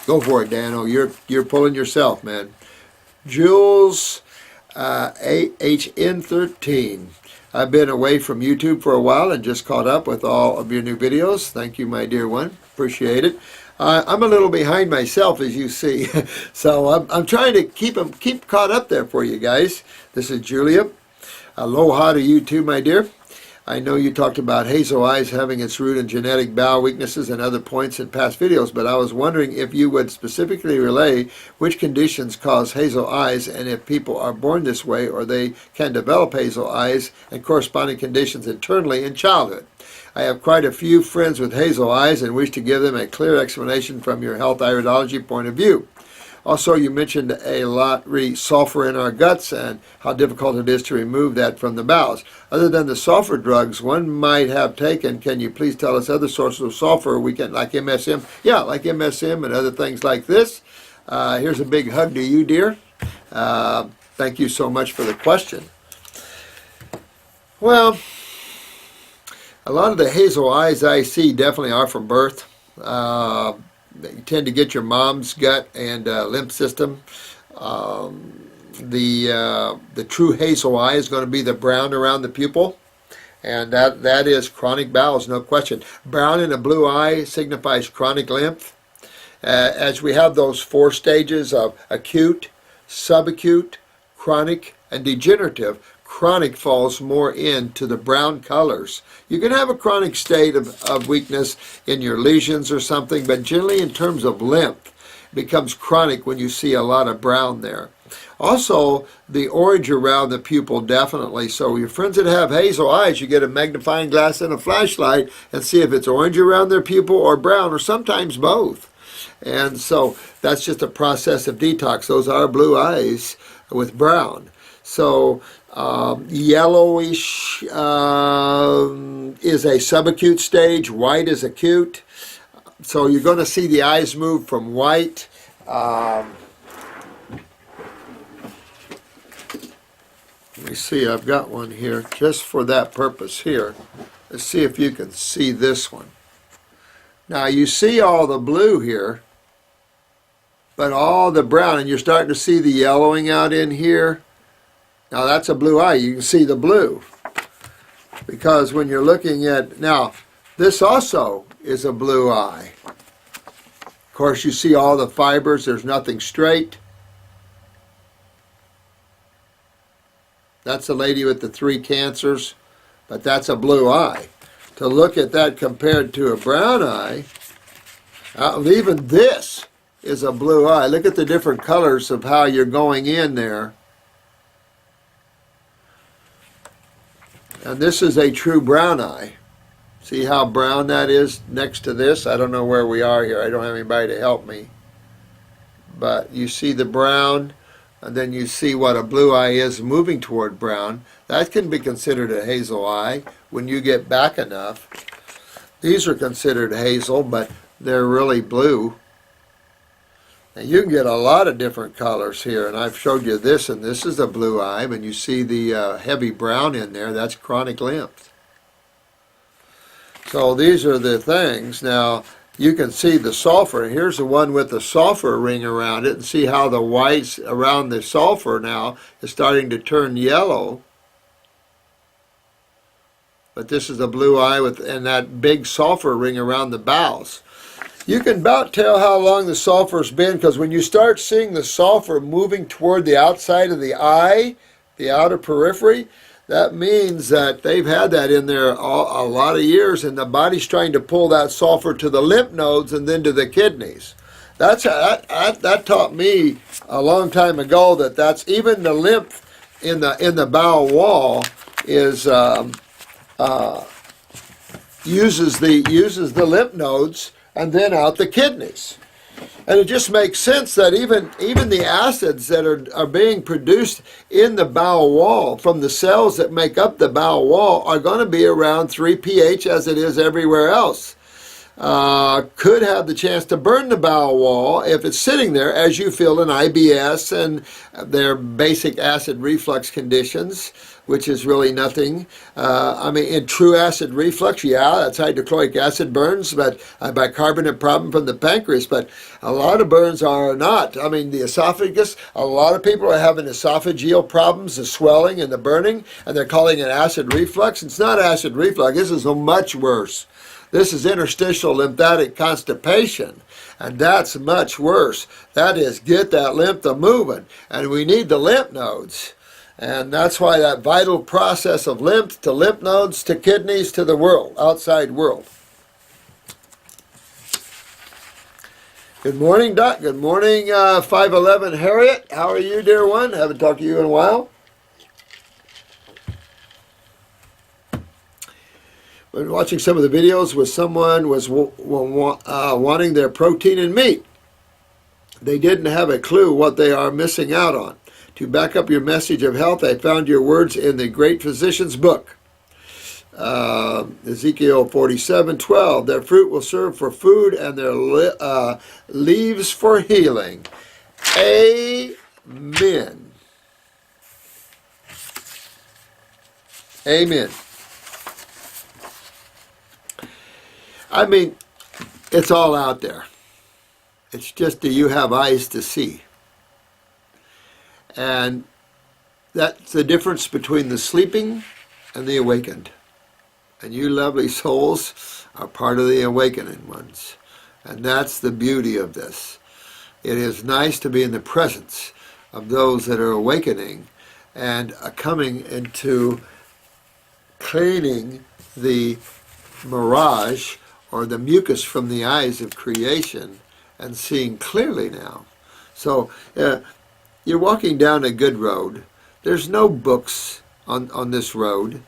Go for it, Dan. Oh, you're pulling yourself, man. Jules AHN13. I've been away from YouTube for a while and just caught up with all of your new videos. Thank you, my dear one. Appreciate it. I'm a little behind myself, as you see, so I'm trying to keep caught up there for you guys. This is Julia. Aloha to you too, my dear. I know you talked about hazel eyes having its root in genetic bowel weaknesses and other points in past videos, but I was wondering if you would specifically relay which conditions cause hazel eyes and if people are born this way or they can develop hazel eyes and corresponding conditions internally in childhood. I have quite a few friends with hazel eyes and wish to give them a clear explanation from your health iridology point of view. Also, you mentioned a lot sulfur in our guts and how difficult it is to remove that from the bowels. Other than the sulfur drugs one might have taken, can you please tell us other sources of sulfur we can, like MSM? Yeah, like MSM and other things like this. Here's a big hug to you, dear. Thank you so much for the question. Well, a lot of the hazel eyes I see definitely are from birth. You tend to get your mom's gut and lymph system. The true hazel eye is going to be the brown around the pupil, and that is chronic bowels, no question. Brown in a blue eye signifies chronic lymph. As we have those 4 stages of acute, subacute, chronic, and degenerative, chronic falls more into the brown colors. You can have a chronic state of weakness in your lesions or something, but generally in terms of lymph, it becomes chronic when you see a lot of brown there. Also, the orange around the pupil definitely. So your friends that have hazel eyes, you get a magnifying glass and a flashlight and see if it's orange around their pupil or brown, or sometimes both. And so that's just a process of detox. Those are blue eyes with brown. So yellowish is a subacute stage, white is acute. So you're going to see the eyes move from white. Let me see, I've got one here just for that purpose here. Let's see if you can see this one. Now you see all the blue here, but all the brown, and you're starting to see the yellowing out in here. Now that's a blue eye. You can see the blue. Because when you're looking at, now this also is a blue eye. Of course you see all the fibers, there's nothing straight. That's a lady with the 3 cancers, but that's a blue eye. To look at that compared to a brown eye, even this is a blue eye. Look at the different colors of how you're going in there. And this is a true brown eye. See how brown that is next to this? I don't know where we are here. I don't have anybody to help me. But you see the brown, and then you see what a blue eye is moving toward brown. That can be considered a hazel eye when you get back enough. These are considered hazel, but they're really blue. And you can get a lot of different colors here, and I've showed you this, and this is a blue eye. When you see the heavy brown in there, that's chronic lymph. So these are the things. Now, you can see the sulfur. Here's the one with the sulfur ring around it, and see how the whites around the sulfur now is starting to turn yellow. But this is a blue eye with, and that big sulfur ring around the bowels. You can about tell how long the sulfur's been, because when you start seeing the sulfur moving toward the outside of the eye, the outer periphery, that means that they've had that in there a lot of years, and the body's trying to pull that sulfur to the lymph nodes and then to the kidneys. That taught me a long time ago that's even the lymph in the bowel wall is uses the lymph nodes and then out the kidneys. And it just makes sense that even the acids that are being produced in the bowel wall from the cells that make up the bowel wall are going to be around 3 pH as it is everywhere else. Could have the chance to burn the bowel wall if it's sitting there, as you feel in IBS and their basic acid reflux conditions. which is really nothing. I mean, in true acid reflux, yeah, that's hydrochloric acid burns, but bicarbonate problem from the pancreas. But a lot of burns are not. I mean, the esophagus, a lot of people are having esophageal problems, the swelling and the burning, and they're calling it acid reflux. It's not acid reflux. This is much worse. This is interstitial lymphatic constipation, and that's much worse. That is, get that lymph moving, and we need the lymph nodes. And that's why that vital process of lymph to lymph nodes to kidneys to the world, outside world. Good morning, Doc. Good morning, 511 Harriet. How are you, dear one? Haven't talked to you in a while. Been watching some of the videos where someone was wanting their protein and meat. They didn't have a clue what they are missing out on. To back up your message of health, I found your words in the Great Physician's book. Ezekiel 47:12. Their fruit will serve for food and their leaves for healing. Amen. Amen. I mean, it's all out there. It's just that you have eyes to see. And that's the difference between the sleeping and the awakened. And you lovely souls are part of the awakening ones. And that's the beauty of this. It is nice to be in the presence of those that are awakening and coming into cleaning the mirage or the mucus from the eyes of creation and seeing clearly now. So you're walking down a good road. There's no books on this road.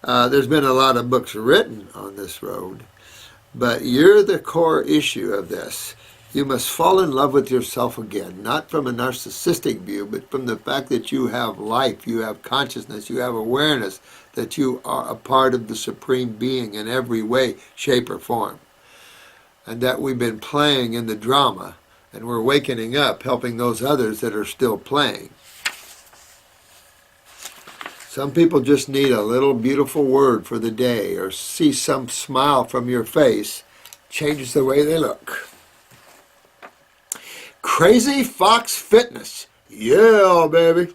There's been a lot of books written on this road, but you're the core issue of this. You must fall in love with yourself again, not from a narcissistic view, but from the fact that you have life, you have consciousness, you have awareness, that you are a part of the Supreme Being in every way, shape, or form. And that we've been playing in the drama, and we're wakening up, helping those others that are still playing. Some people just need a little beautiful word for the day, or see some smile from your face, changes the way they look. Crazy Fox Fitness. Yeah, baby.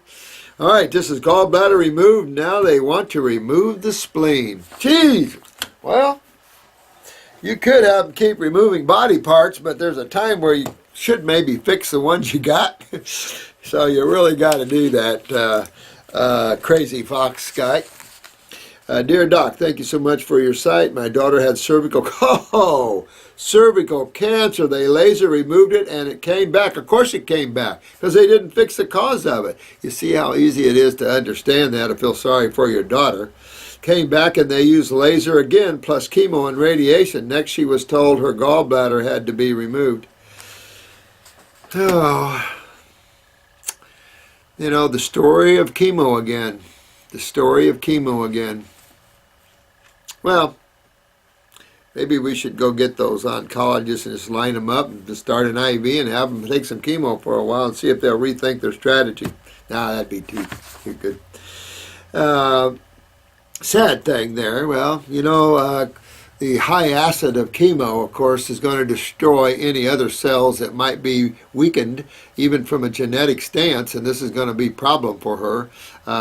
All right, this is gallbladder removed. Now they want to remove the spleen. Jeez. Well, you could have them keep removing body parts, but there's a time where you should maybe fix the ones you got. So you really got to do that, Crazy Fox guy. Dear Doc, thank you so much for your site. My daughter had cervical cancer. They laser removed it and it came back. Of course it came back because they didn't fix the cause of it. You see how easy it is to understand that. I feel sorry for your daughter. Came back and they used laser again plus chemo and radiation. Next she was told her gallbladder had to be removed. Oh, you know, the story of chemo again. The story of chemo again. Well, maybe we should go get those oncologists and just line them up and just start an IV and have them take some chemo for a while and see if they'll rethink their strategy. Nah, that'd be too good. Sad thing there. Well, you know, the high acid of chemo, of course, is going to destroy any other cells that might be weakened, even from a genetic stance, and this is going to be a problem for her.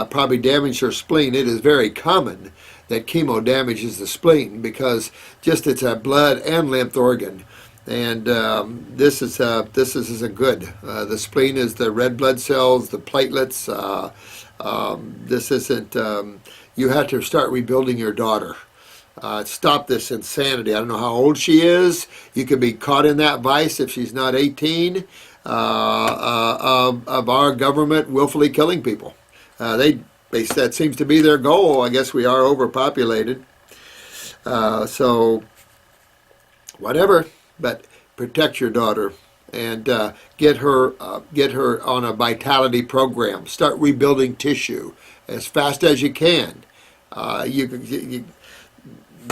Probably damage her spleen. It is very common that chemo damages the spleen because just it's a blood and lymph organ, and this is a good. The spleen is the red blood cells, the platelets. This isn't. You have to start rebuilding your daughter. Stop this insanity. I don't know how old she is. You could be caught in that vice if she's not 18 of our government willfully killing people. That seems to be their goal. I guess we are overpopulated. So whatever, but protect your daughter and get her on a vitality program. Start rebuilding tissue as fast as you can.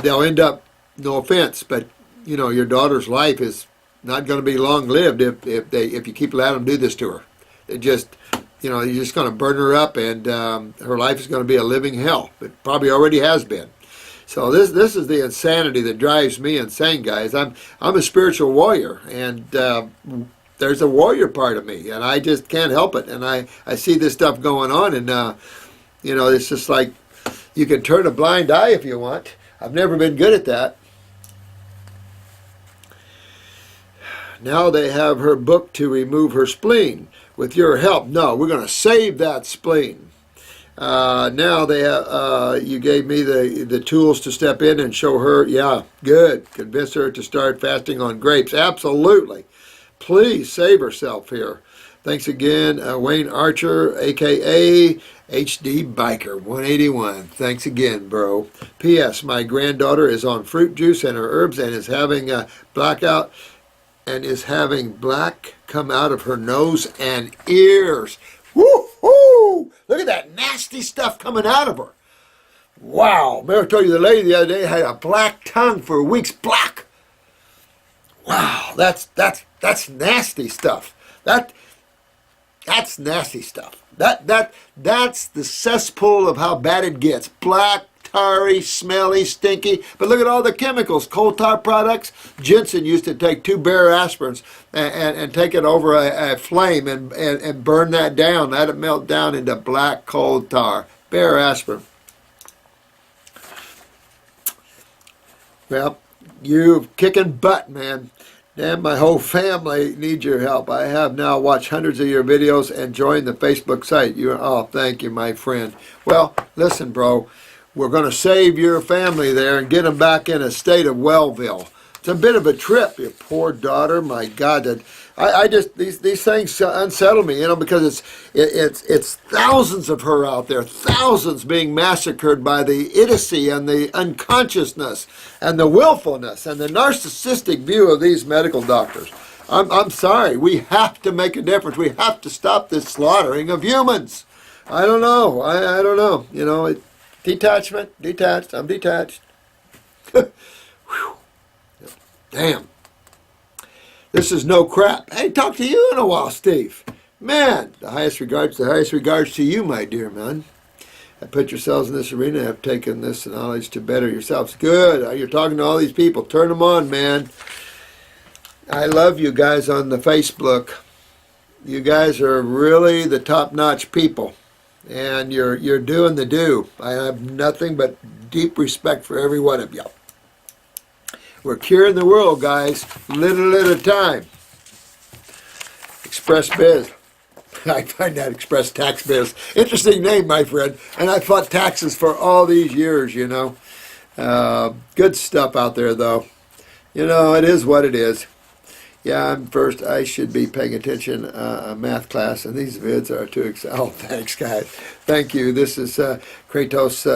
They'll end up, no offense, but you know your daughter's life is not going to be long lived if you keep letting them do this to her. It just, you know, you're just going to burn her up, and her life is going to be a living hell. It probably already has been. So this is the insanity that drives me insane, guys. I'm a spiritual warrior, and there's a warrior part of me, and I just can't help it. And I see this stuff going on, and you know, it's just like you can turn a blind eye if you want. I've never been good at that. Now they have her booked to remove her spleen. With your help, no, we're going to save that spleen. Now they you gave me the tools to step in and show her. Yeah, good. Convince her to start fasting on grapes. Absolutely. Please save herself here. Thanks again, Wayne Archer, a.k.a. HD Biker 181. Thanks again, bro. P.S. My granddaughter is on fruit juice and her herbs and is having a blackout and is having black come out of her nose and ears. Woo-hoo! Look at that nasty stuff coming out of her. Wow. Remember I told you the lady the other day had a black tongue for weeks. Black. Wow. That's nasty stuff. That's nasty stuff. That's the cesspool of how bad it gets. Black, tarry, smelly, stinky. But look at all the chemicals. Coal tar products. Jensen used to take 2 bare aspirins and take it over a flame and burn that down. Let it melt down into black coal tar. Bare aspirin. Well, you're kicking butt, man. Damn, my whole family needs your help. I have now watched hundreds of your videos and joined the Facebook site. Oh, thank you, my friend. Well, listen, bro. We're going to save your family there and get them back in a state of Wellville. It's a bit of a trip, your poor daughter. My God, I just these things unsettle me, you know, because it's thousands of her out there, thousands being massacred by the idiocy and the unconsciousness and the willfulness and the narcissistic view of these medical doctors. I'm sorry. We have to make a difference. We have to stop this slaughtering of humans. I don't know. I don't know. You know. Detached. I'm detached. Damn. This is no crap. Hey, talk to you in a while, Steve. Man, the highest regards to you, my dear man. I put yourselves in this arena, have taken this knowledge to better yourselves. Good. You're talking to all these people. Turn them on, man. I love you guys on the Facebook. You guys are really the top-notch people. And you're doing the do. I have nothing but deep respect for every one of you. We're curing the world, guys, little at a time. Express Biz. I find that Express Tax Biz. Interesting name, my friend. And I fought taxes for all these years, you know. Good stuff out there, though. You know, it is what it is. Yeah, I'm first. I should be paying attention math class, and these vids are too exciting. Oh, thanks, guys. Thank you. This is Kratos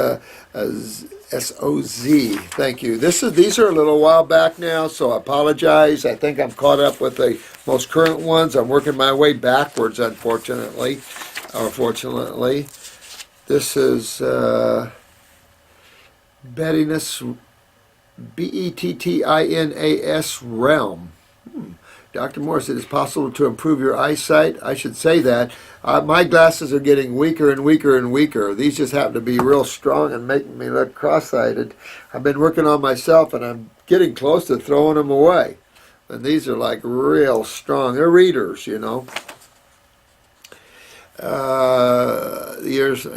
SOZ. Thank you. These are a little while back now, so I apologize. I think I'm caught up with the most current ones. I'm working my way backwards, unfortunately, or fortunately. This is Bettinas, Bettinas Realm. Dr. Morse, it is possible to improve your eyesight. I should say that. My glasses are getting weaker and weaker and weaker. These just happen to be real strong and making me look cross-sighted. I've been working on myself, and I'm getting close to throwing them away. And these are like real strong. They're readers, you know.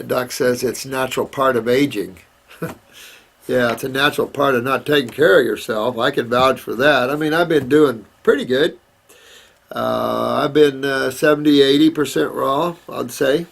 Doc says it's a natural part of aging. Yeah, it's a natural part of not taking care of yourself. I can vouch for that. I mean, I've been doing pretty good. I've been 70, 80% raw, I'd say.